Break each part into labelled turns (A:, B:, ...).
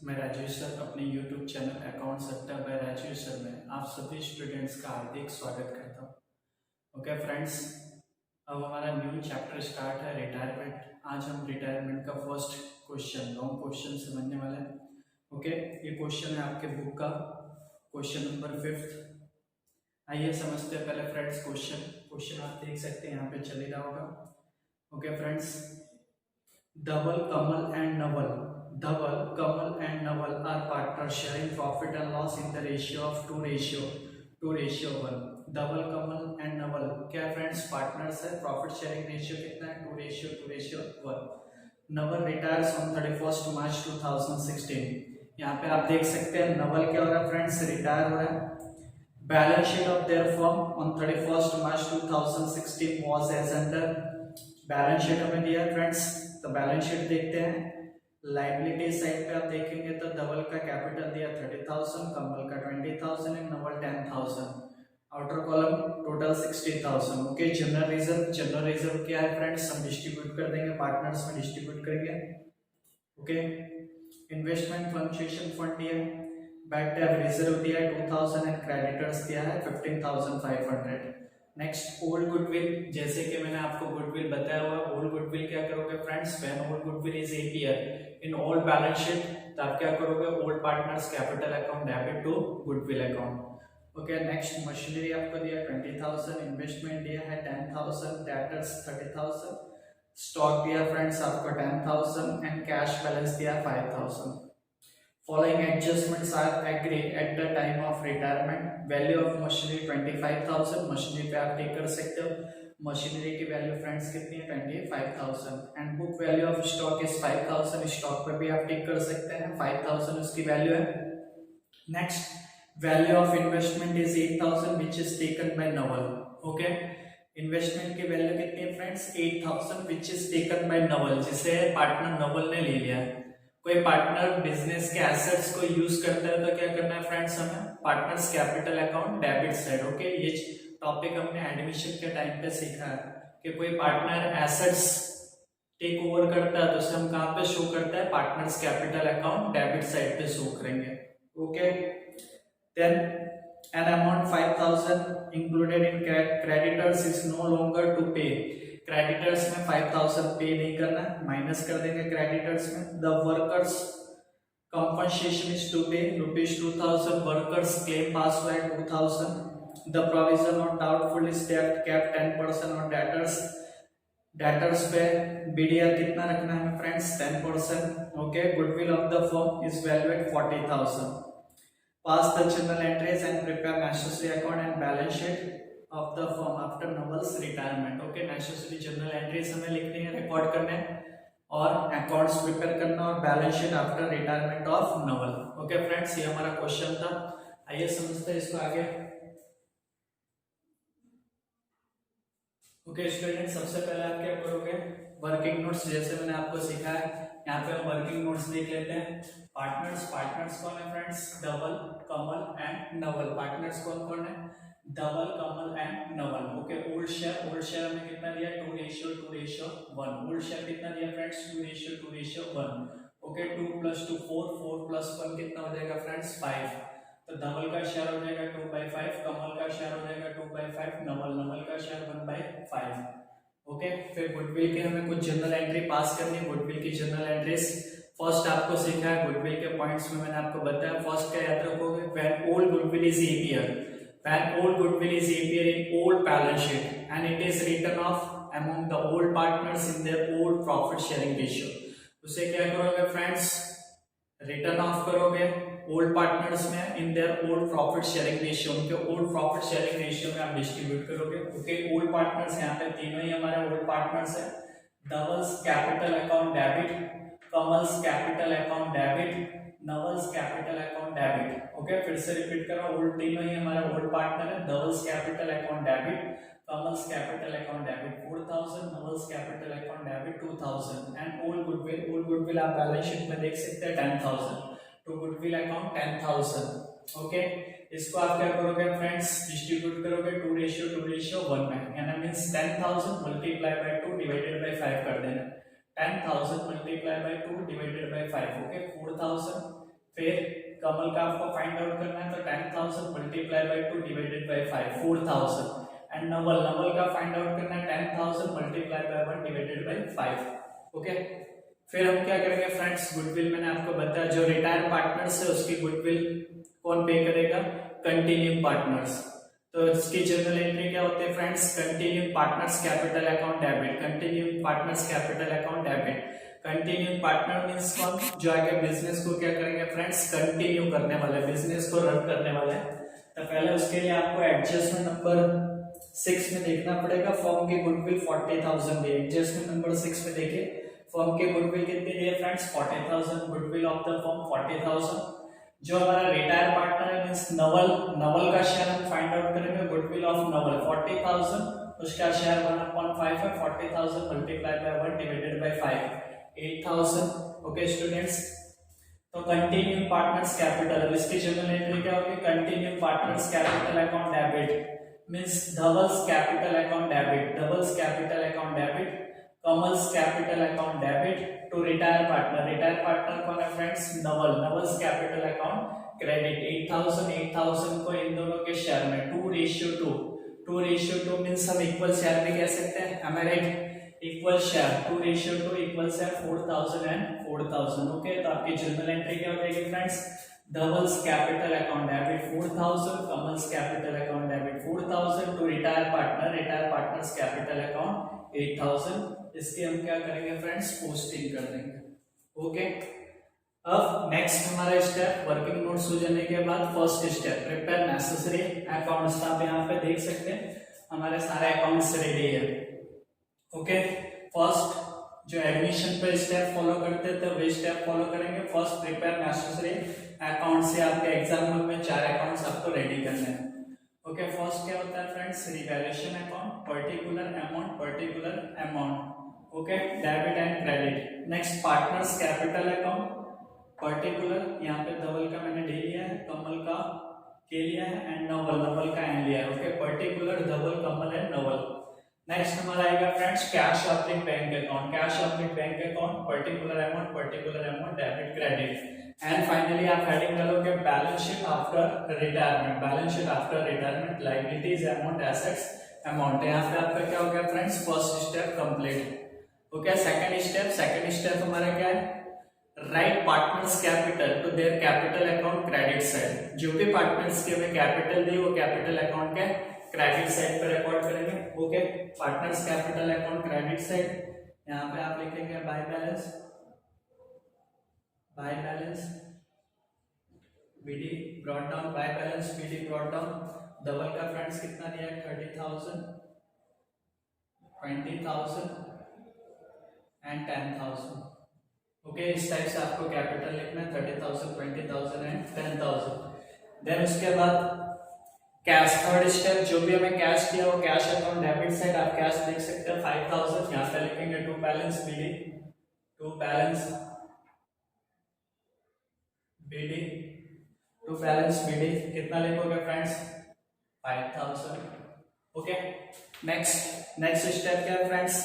A: मैं राजेश सर अपने YouTube channel accounts अड्डा बाय राजेश सर में आप सभी स्टूडेंट्स का हार्दिक स्वागत करता हूँ। ओके फ्रेंड्स, अब हमारा न्यू चैप्टर स्टार्ट है रिटायरमेंट। आज हम रिटायरमेंट का फर्स्ट क्वेश्चन लॉन्ग क्वेश्चन से बनने वाला है। ओके, ये क्वेश्चन है आपके बुक का क्वेश्चन नंबर 5। आइए समझते हैं पहले फ्रेंड्स क्वेश्चन आप देख सकते हैं यहाँ पे चल रहा होगा। Okay friends, Dhaval, Kamal and Naval are partners sharing profit and loss in the ratio of 2:1। Dhaval, Kamal and Naval क्या फ्रेंड्स पार्टनर्स है। प्रॉफिट शेयरिंग रेशियो कितना है? 2:1। Naval retires on 31 March 2016। यहाँ पे आप देख सकते हैं नवल क्या हो रहा है फ्रेंड्स, रिटायर हो रहा है। Balance sheet of their firm on 31 March 2016 was as under. Balance sheet हमें दिया है फ्रेंड्स, तो बैलेंस शीट देखते हैं। लायबिलिटी साइड पे आप देखेंगे तो धवल का कैपिटल दिया 30,000, कमल का 20,000 and Naval 10,000। Outer column total 60,000। Okay, general reserve क्या है फ्रेंड्स, हम डिस्ट्रीब्यूट कर देंगे, पार्टनर्स में डिस्ट्रीब्यूट करेंगे। ओके, इन्वेस्टमेंट फ्लक्चुएशन फंड दिया है, बैड डेट रिजर्व दिया है 2,000 एंड क्रेडिटर्स दिया है 15,500। नेक्स्ट ओल्ड गुडविल, जैसे कि मैंने आपको गुडविल बताया हुआ। ओल्ड गुडविल क्या करोगे friends, when old goodwill is APR in old balance sheet, तो आप क्या करोगे, old partners capital account debit to goodwill account. Okay, next machinery आपको दिया 20,000, इन्वेस्टमेंट दिया है 10,000, डेटर्स 30,000, स्टॉक दिया फ्रेंड्स आपको 10,000 एंड कैश बैलेंस दिया 5,000। Following adjustments are agreed at the time of retirement. Value of machinery 25,000। Machinery पे आप टिक कर सकते हो। मशीनरी की वैल्यू फ्रेंड्स कितनी है? 25,000 and book value of stock is 5,000। Stock पे भी आप टिक कर सकते हैं, 5,000 उसकी वैल्यू है। Next, value of investment is 8,000 which is taken by Naval. Okay, investment की वैल्यू कितनी है friends? 8,000 which is taken by Naval, जिसे पार्टनर नवल ने ले लिया है। कोई पार्टनर बिजनेस के एसेट्स को यूज करता है तो क्या करना है फ्रेंड्स, हमें partners capital account debit side. Okay, ये टॉपिक हमने एडमिशन के टाइम पे सीखा है कि कोई पार्टनर एसेट्स टेक ओवर करता है तो उसे हम कहाँ पे शो करता है, partners capital account debit side पे शो करेंगे। Okay, then an amount 5,000 included in creditors is no longer to pay। Creditors में 5,000 पे नहीं करना, माइनस कर देंगे क्रेडिटर्स में। The workers compensation is to pay ₹2,000। Workers claim pass हुआ है 2,000। The provision on doubtful is kept 10% on debtors. Debtors पे BDR कितना रखना है friends? 10%। Okay, goodwill of the firm is valued 40,000। Pass the journal entries and prepare necessary account and balance sheet of the firm after Naval's retirement। Okay, necessary journal entries हमें लिखनी है, record करने हैं और accounts prepare करना और balance sheet after retirement of Naval. Okay friends, ये हमारा क्वेश्चन था। आइए समझते हैं इसको आगे। ओके स्टूडेंट, सबसे पहले आप क्या करोगे, वर्किंग नोट्स जैसे मैंने आपको सिखाया, यहाँ पे हम वर्किंग नोट्स देख लेते हैं। पार्टनर्स कौन है friends? Dhaval, Kamal and Naval. Partners कौन कौन है? Dhaval, Kamal and Naval. Okay, old share हमें कितना दिया? 2:1। ओल्ड शेयर कितना दिया फ्रेंड्स? 2:1। ओके, 2 + 2 4, 4 + 1 कितना हो जाएगा फ्रेंड्स? 5। तो धवल का शेयर हो जाएगा 2/5, कमल का शेयर हो जाएगा 2/5, नवल का शेयर 1/5। ओके, फिर गुडविल के हमें कुछ जनरल एंट्री पास करनी है। गुडविल की जनरल एंट्रीज फर्स्ट आपको सीखा है, गुडविल के पॉइंट्स में मैंने आपको बताया। फर्स्ट क्या याद रखोगे, when old goodwill is APR, when old goodwill is APR in old balance sheet and it is written off among the old partners in their old profit sharing ratio। उसे क्या करोगे फ्रेंड्स, रिटर्न ऑफ करोगे old partners में in their old profit sharing ratio, उनके old profit sharing ratio में आप distribute करोगे। Okay, old partners यहाँ पे तीनों ही हमारे ओल्ड पार्टनर्स है। Dhaval's capital account debit, Kamal's capital account debit, Naval's capital account debit. Okay, फिर से रिपीट करो, ओल्ड तीनों ही हमारा ओल्ड पार्टनर है। Dhaval's capital account debit, Kamal's capital account debit 4,000, Naval's capital account debit 2,000 and old goodwill आप बैलेंस शीट में देख सकते हैं 10,000 टू गुडविल अकाउंट 10,000। ओके, इसको आप क्या करोगे फ्रेंड्स, डिस्ट्रीब्यूट करोगे 2:1 में, यानी means 10,000 multiply by 2 divided by 5 कर देना। 10,000 multiplied by 2 divided by 5। Okay, 4,000 फिर कमल का आपको फाइंड आउट करना है, तो 10,000 multiply by 2 divided by 5 4,000। And Naval का फाइंड आउट करना है 10,000 multiply by 1 divided by 5। Okay, फिर हम क्या करेंगे फ्रेंड्स, गुडविल मैंने आपको बताया जो रिटायर पार्टनर्स है उसकी गुडविल कौन पे करेगा, कंटिन्यूइंग पार्टनर्स। तो इसकी जनरल एंट्री क्या होती है friends, continuing partners capital account debit, continuing partners capital account debit. Continuing partner means कौन, जो आगे बिजनेस को क्या करेंगे फ्रेंड्स, कंटिन्यू करने वाले, बिजनेस को रन करने वाले। तो पहले उसके लिए आपको एडजस्टमेंट नंबर 6 में देखना पड़ेगा, फर्म की गुडविल 40,000 दी। एडजस्टमेंट नंबर 6 में देखिए फर्म की गुडविल कितनी दी है friends, 40,000, goodwill of the firm 40,000। जो हमारा रिटायर पार्टनर है मींस नवल का शेयर हम फाइंड आउट करेंगे, गुडविल ऑफ नवल 40,000, उसका शेयर 1/5 है, 40,000 multiply by 1 divided by 5 8,000। Okay students, तो कंटिन्यूइंग पार्टनर्स कैपिटल, अब इसकी जनरल एंट्री क्या होगी, continuing partners capital account debit means Dhaval's capital account debit, Dhaval's capital account debit, Kamal's capital account debit to retire partner. Retire partner कौन है friends, Naval's capital account credit 8,000 को इन दोनों के शेयर में 2:2 मींस हम इक्वल शेयर भी कह सकते हैं, am I right? Equal share 2:2 equal share 4,000 and 4,000। Okay, तो आपकी जनरल एंट्री क्या हो जाएगी friends, Dhaval's capital account debit 4,000, Kamal's capital account debit 4,000 to retire partners capital account 8,000। इसके हम क्या करेंगे फ्रेंड्स, पोस्टिंग कर देंगे। ओके, अब नेक्स्ट हमारा स्टेप, वर्किंग नोट्स हो जाने के बाद first step prepare necessary accounts. आप यहाँ पे देख सकते हैं हमारे सारे अकाउंट्स रेडी है। ओके, फर्स्ट जो एडमिशन पे स्टेप फॉलो करते थे वे स्टेप फॉलो करेंगे। फर्स्ट प्रिपेयर नेसेसरी अकाउंट से आपके एग्जाम में 4 अकाउंट्स आपको रेडी करने हैं। ओके, फर्स्ट क्या होता है friends, revaluation account, particular amount. Okay, debit and credit. Next partners capital account, particular, यहाँ पे धवल का मैंने डी लिया है, कमल का के लिया है एंड नवल का एन लिया है। Okay, particular, Dhawal, Kamal and Naval. Next हमारा आएगा friends cash oblique bank account, particular amount, debit credit. And finally आप हेडिंग डालोगे balance sheet after retirement, liabilities amount, assets amount. यहाँ पे आपका क्या हो गया friends, first step complete. Okay, second step हमारा क्या है, right partners capital to their capital account credit side. जो भी पार्टनर्स के में कैपिटल दी वो कैपिटल अकाउंट के क्रेडिट साइड पर रिकॉर्ड करेंगे। Okay, partners capital account credit side, यहाँ पे आप लिखेंगे by balance BD brought down, by balance BD brought down. Double का फ्रेंड्स कितना दिया है, 30,000, 20,000 एंड 10,000। ओके, इस टाइप से आपको कैपिटल लिखना है, 30,000, 20,000 एंड 10,000। देन उसके बाद कैश, थर्ड स्टेप, जो भी हमें कैश दिया वो कैश अकाउंट डेबिट साइड आप कैश देख सकते हैं 5,000। यहाँ पे लिखेंगे टू बैलेंस बीडी कितना लिखोगे फ्रेंड्स, 5,000। ओके, नेक्स्ट स्टेप क्या है फ्रेंड्स,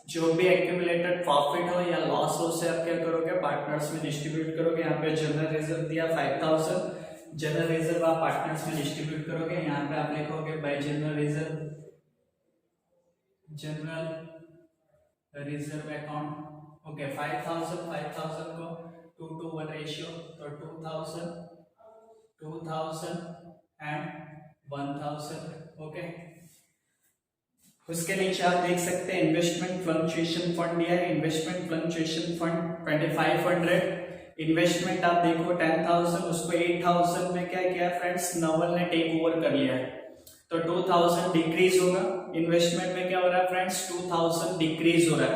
A: जो भी एक्यूमुलेटेड प्रॉफिट हो या लॉस हो उसे आप क्या करोगे, पार्टनर्स में डिस्ट्रीब्यूट करोगे। यहाँ पे जनरल रिजर्व दिया 5,000, जनरल रिजर्व आप पार्टनर्स में डिस्ट्रीब्यूट करोगे। यहाँ पे आप लिखोगे bye general reserve account. Okay, 5,000 को 2:1 रेशियो, तो 2,000 एंड 1,000। ओके, उसके नीचे आप देख सकते हैं इन्वेस्टमेंट फ्लक्चुएशन फंड दिया है, इन्वेस्टमेंट फ्लक्चुएशन फंड 2,500। इन्वेस्टमेंट आप देखो 10,000, उसको 8,000 में क्या किया फ्रेंड्स, नवल ने टेक ओवर कर लिया है, तो 2,000 डिक्रीज होगा। इन्वेस्टमेंट में क्या हो रहा है फ्रेंड्स, 2,000 डिक्रीज हो रहा है,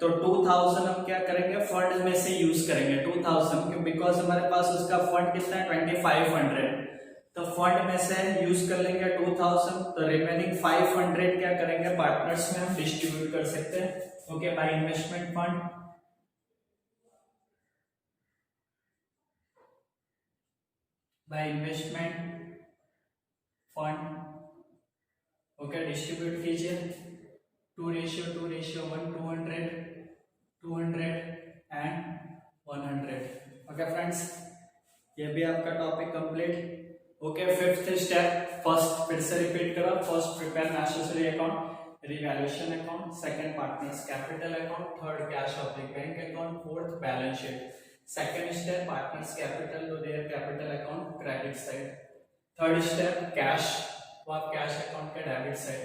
A: तो 2,000 हम क्या करेंगे, फंड में से यूज करेंगे 2,000, बिकॉज हमारे पास उसका फंड कितना है 2,500, तो फंड में से यूज कर लेंगे 2,000, तो रिमेनिंग 500 क्या करेंगे, पार्टनर्स में हम डिस्ट्रीब्यूट कर सकते हैं। Okay, by investment fund, okay, distribute कीजिए 2:1, 200 एंड 100। ओके फ्रेंड्स, ये भी आपका topic complete. Okay, fifth step, first फिर से रिपीट करो। First, prepare necessary account, revaluation account, second partners capital account, third cash of the bank account, fourth balance sheet. Second step, partners capital to their capital account credit side. Third step, cash, वो आप cash account के debit side.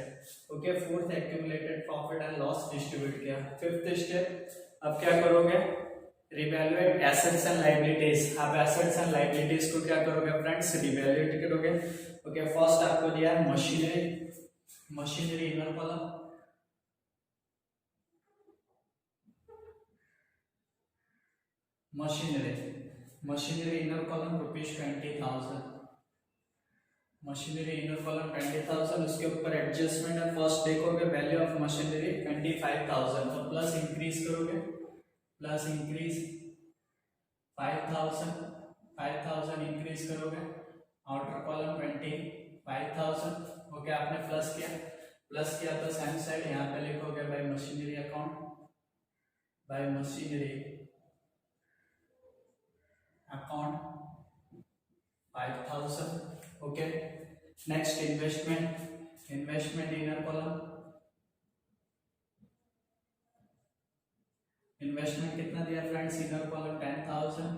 A: Okay, fourth, accumulated profit and loss distribute किया। Fifth step, अब क्या करोगे, revaluate assets and liabilities. आप assets and liabilities को क्या करोगे फ्रेंड्स, रिवैल्यूएट करोगे। ओके, फर्स्ट आपको दिया है machinery, machinery inner column, machinery, machinery inner column ₹20,000, machinery inner column 20,000। उसके ऊपर एडजस्टमेंट है, फर्स्ट देखोगे वैल्यू ऑफ मशीनरी 25,000, तो प्लस इंक्रीज करोगे, प्लस इंक्रीज 5,000, 5,000 इंक्रीज करोगे, आउटर कॉलम 25,000। ओके, आपने प्लस किया, प्लस किया तो सेम साइड यहाँ पे लिखोगे bye machinery account, bye machinery account 5,000। Okay, next investment, investment inner column, investment कितना दिया friends, inner column 10,000,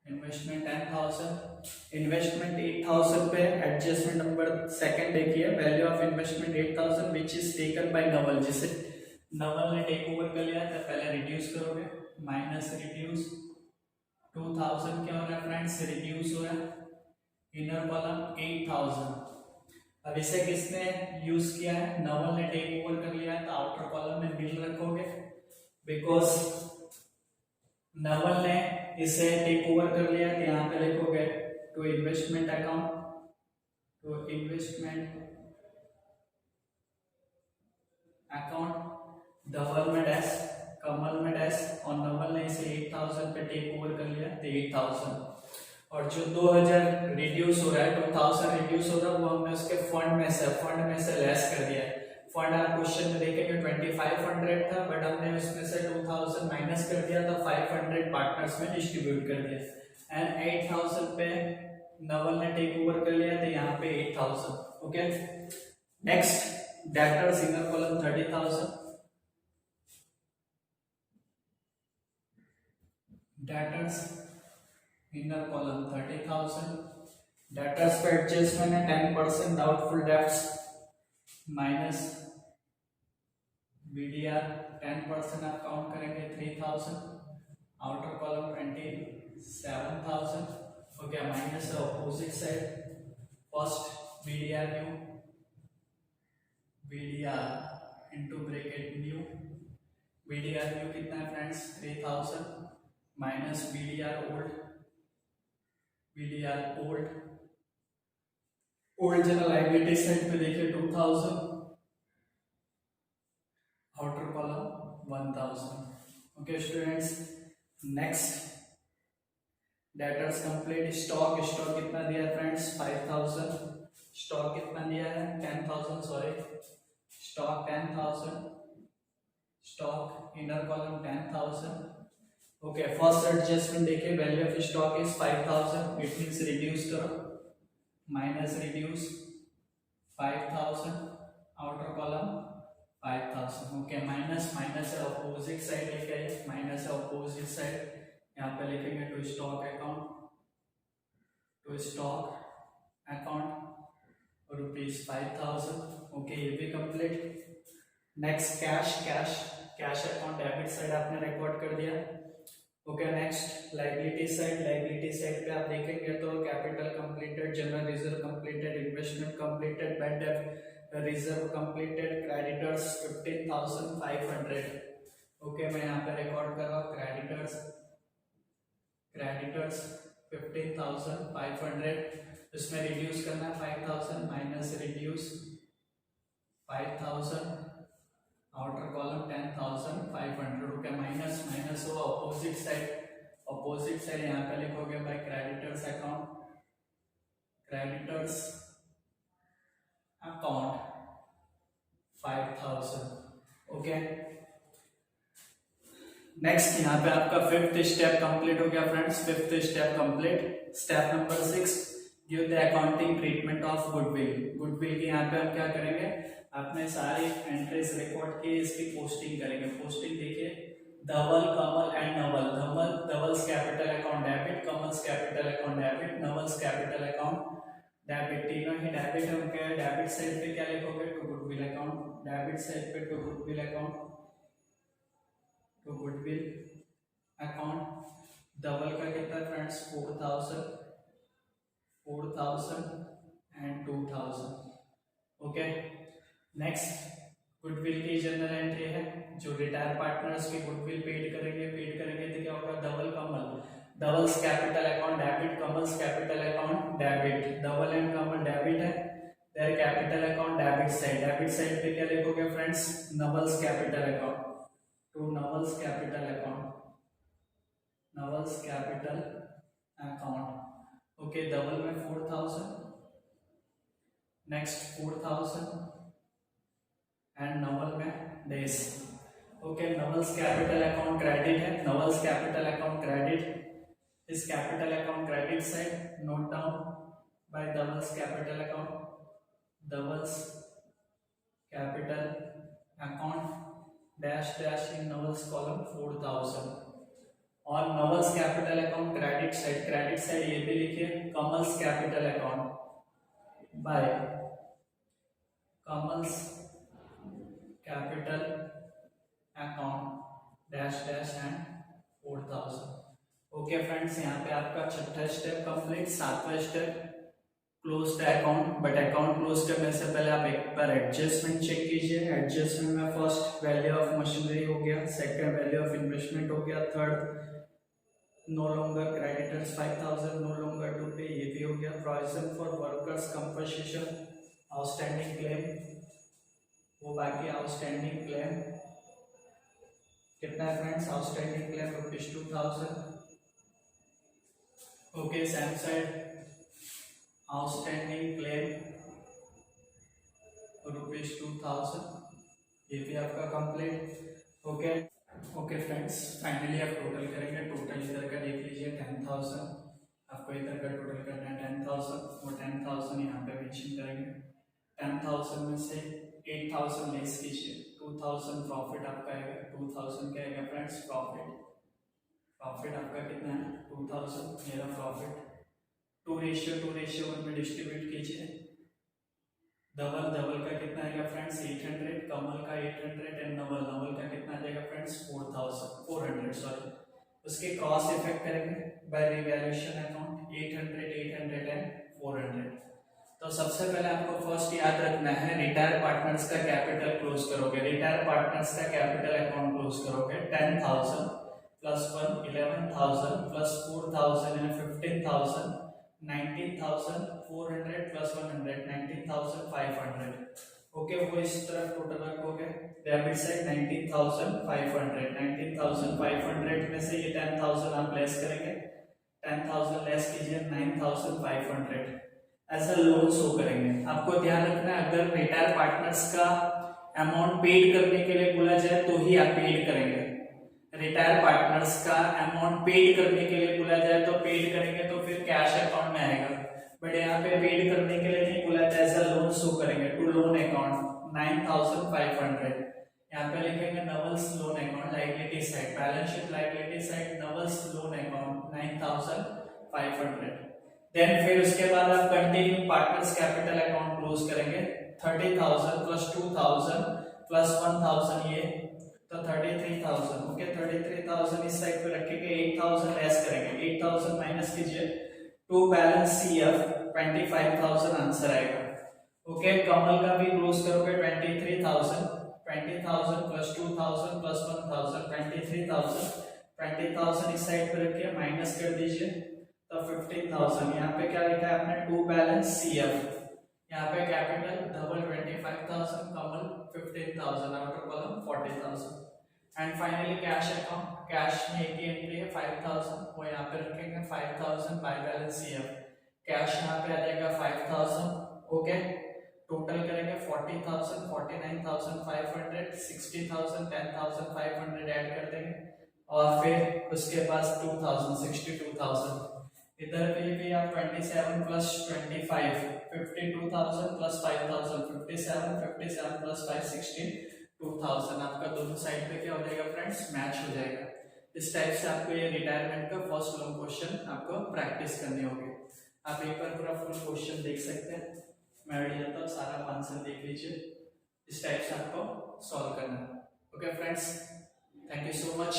A: investment 10,000, investment 8,000 पे एडजस्टमेंट नंबर सेकंड देखिए, value of investment 8,000 which is taken by Naval, जिसे नवल ने टेक ओवर कर लिया, तो पहले रिड्यूस करोगे, माइनस रिड्यूस 2,000, क्या हो रहा है फ्रेंड्स, रिड्यूस हो रहा है इनर कॉलम 8,000। अब इसे किसने यूज किया है, नवल ने टेक ओवर कर लिया है, तो आउटर कॉलम में बिल रखोगे, बिकॉज नवल ने इसे टेक ओवर कर लिया, तो यहाँ पे लिखोगे to investment account, to investment account, Dhaval में डैश, कमल में डैश, और नवल ने इसे 8,000 पे टेक ओवर कर लिया, तो 8,000। और जो 2,000 रिड्यूस हो रहा है, 2,000 रिड्यूस हो रहा है, वो हमने उसके फंड में से लेस कर दिया है। फंड आप क्वेश्चन में देखेंगे 2500 था, बट हमने उसमें से 2,000 माइनस कर दिया, तो 500 पार्टनर्स में डिस्ट्रीब्यूट कर दिया, एंड 8,000 पे नवल ने टेक ओवर कर लिया, तो यहाँ पे 8,000। Okay, next debtors inner column 30,000, debtors inner column 30,000, debtors पे एडजस्टमेंट है 10% डाउटफुल डेब्ट्स माइनस बीडीआर 10% आप काउंट करेंगे 3,000, outer column 27,000। Okay, minus opposite side, first BDR new, BDR into bracket new, BDR new कितना है friends 3,000 minus BDR old, BDR old, old general liability side पे देखिए 2,000, outer column 1,000। Okay students, next debtors complete, stock, stock कितना दिया है friends 5,000, stock कितना दिया है 10,000, sorry stock 10,000, stock inner column 10,000। Okay, first adjustment देखिए, value of stock is 5,000, it means reduce करो, minus reduce 5,000, outer column 5,000। Okay, minus minus है opposite side लेके आइए, माइनस है अपोजिट साइड, यहाँ पे लिखेंगे to stock account, to stock account ₹5,000। Okay, ये भी complete. Next cash, cash, cash account debit side आपने रिकॉर्ड कर दिया। Okay, next liability side, liability side पे आप देखेंगे तो capital completed, general reserve completed, investment completed, bank debt reserve completed, creditors 15,500। Okay, मैं यहाँ पे रिकॉर्ड कर रहा हूँ क्रेडिटर्स, क्रेडिटर्स 15,500, इसमें रिड्यूस करना है 5,000, minus reduce 5,000, outer column 10,500। Okay, minus minus हो अपोजिट साइड, अपोजिट साइड यहाँ पे लिखोगे by creditors account, creditors account 5,000। Okay, next यहाँ पे आपका फिफ्थ स्टेप कंप्लीट हो गया friends, fifth step complete. Step number 6, give the accounting treatment of goodwill. Goodwill की यहाँ पे हम क्या करेंगे, आपने सारी एंट्रीज रिकॉर्ड की, इसकी पोस्टिंग करेंगे। पोस्टिंग देखिए, Dhaval, Kamal and Naval. Dhaval, Dhaval's capital account debit, Kamal's capital account debit, Naval's capital account debit. तीनों ही डेबिट है उनके। डेबिट साइड पे क्या लिखोगे, to goodwill account. Debit side पे to goodwill account, to goodwill account. Dhaval का कितना है friends, 4000, 4000 and 2000। Okay, next goodwill की जनरल एंट्री है, जो रिटायर पार्टनर्स की गुडविल पेड करेंगे तो क्या होगा, Dhaval, Kamal. Dhaval's capital account debit, Kamal's capital account debit. Dhaval and Kamal debit है, their capital account debit side. Debit side पे क्या लिखोगे friends, Naval's capital account, to Naval's capital account, Naval's capital account. Okay, Dhaval में 4000, नेक्स्ट 4000 एंड नवल में डेज। Okay, Naval's capital account credit है, नवल्स कैपिटल अकाउंट क्रेडिट। इस capital account credit side note down by Dhaval's capital account, Dhaval's capital account dash dash in Naval's column 4000। और Naval's capital account credit side ये भी लिखिए, Kamal's capital account by Kamal's capital account dash dash and 4000। Okay friends, यहाँ पे आपका छठा step complete. सातवां step, close the account. But account close करने से पहले आप एक बार एडजस्टमेंट चेक कीजिए। एडजस्टमेंट में फर्स्ट वैल्यू ऑफ मशीनरी हो गया, सेकंड वैल्यू ऑफ इन्वेस्टमेंट हो गया, third no longer creditors 5000 no longer to pay, ये भी हो गया। Provision for workers compensation, outstanding claim, वो बाकी आउटस्टैंडिंग क्लेम कितना है friends, outstanding claim ₹2000। Okay, same side outstanding claim ₹2000, ये भी आपका complete. Okay okay friends, finally आप टोटल करेंगे। टोटल इधर का देख लीजिए 10,000, आपको इधर का टोटल करना है 10,000, वो 10,000 यहाँ पे मेंशन करेंगे। 10,000 में से 8,000 लेस कीजिए, 2,000 प्रॉफिट आपका आएगा। 2,000 क्या आएगा फ्रेंड्स, प्रॉफिट। प्रॉफिट आपका कितना है, 2,000 मेरा प्रॉफिट। 2:1 में डिस्ट्रीब्यूट कीजिए। धवल का कितना आएगा फ्रेंड्स, 800, कमल का 800 एंड नवल का कितना आ जाएगा फ्रेंड्स, 400 सॉरी। उसके क्रॉस इफेक्ट करेंगे बाय रिवैल्यूएशन अकाउंट, 800 एंड 400। तो सबसे पहले आपको फर्स्ट याद रखना है, रिटायर पार्टनर्स का कैपिटल क्लोज करोगे। रिटायर पार्टनर्स का कैपिटल अकाउंट क्लोज करोगे 10,000 प्लस 1 11,000 प्लस 4,000 यानी 15,000, 19,400 प्लस 100 19,500। ओके, वो इस तरफ टोटल रखोगे। डेबिट साइड 19,500 में से ये 10,000 आप लेस करेंगे। 10,000 लेस कीजिए, 9,500 ऐसा लोन शो करेंगे। आपको ध्यान रखना है, अगर रिटायर पार्टनर्स का अमाउंट पेड करने के लिए बोला जाए तो ही आप पेड करेंगे। रिटायर पार्टनर्स का अमाउंट पेड करने के लिए बोला जाए तो पेड करेंगे, तो फिर कैश अकाउंट में आएगा। बट यहाँ पे पेड करने के लिए नहीं बोला जाए, ऐसा लोन शो करेंगे, टू लोन अकाउंट 9,500। यहाँ पे लिखेंगे Naval's loan account, liability side, balance sheet liability side Naval's loan account 9,500। Then फिर उसके बाद आप continue partners capital account close करेंगे। 30,000 प्लस 2,000 प्लस 1,000 ये तो 33,000। ओके, 33,000 इस साइड पे रखेंगे, 8,000 लेस करेंगे, 8,000 माइनस कीजिए, टू बैलेंस CF 25,000 आंसर आएगा। ओके, कमल का भी क्लोज करोगे 23,000, 20,000 प्लस 2,000 प्लस 1,000 23,000, 20,000 इस साइड पे रखिए, माइनस कर दीजिए तो 15,000। यहाँ पे क्या लिखा है आपने, टू बैलेंस CF, यहाँ पे capital Dhawal 25,000, Kamal 15,000, outer column 40,000। And finally cash account, cash में एक ही एंट्री है 5,000, वो यहाँ पे रखेंगे 5,000 बाय बैलेंस CF। कैश यहाँ पे आ जाएगा 5,000। ओके, टोटल करेंगे 40,000, 49,500, 60,000, 10,500 ऐड कर देंगे और फिर उसके पास 2000 62,000, इधर पे भी आप 27 प्लस 25 52,000 प्लस 5,000 57 57 प्लस 5 62,000, आपका दोनों साइड पे क्या हो जाएगा फ्रेंड्स, मैच हो जाएगा। इस टाइप से आपको ये रिटायरमेंट का फर्स्ट लॉन्ग क्वेश्चन आपको प्रैक्टिस करने होंगे। आप एक बार पूरा फुल क्वेश्चन देख सकते हैं, मैं रेडी जाता हूँ, सारा आंसर देख लीजिए। इस टाइप से आपको सॉल्व करना है। Okay friends, thank you so much.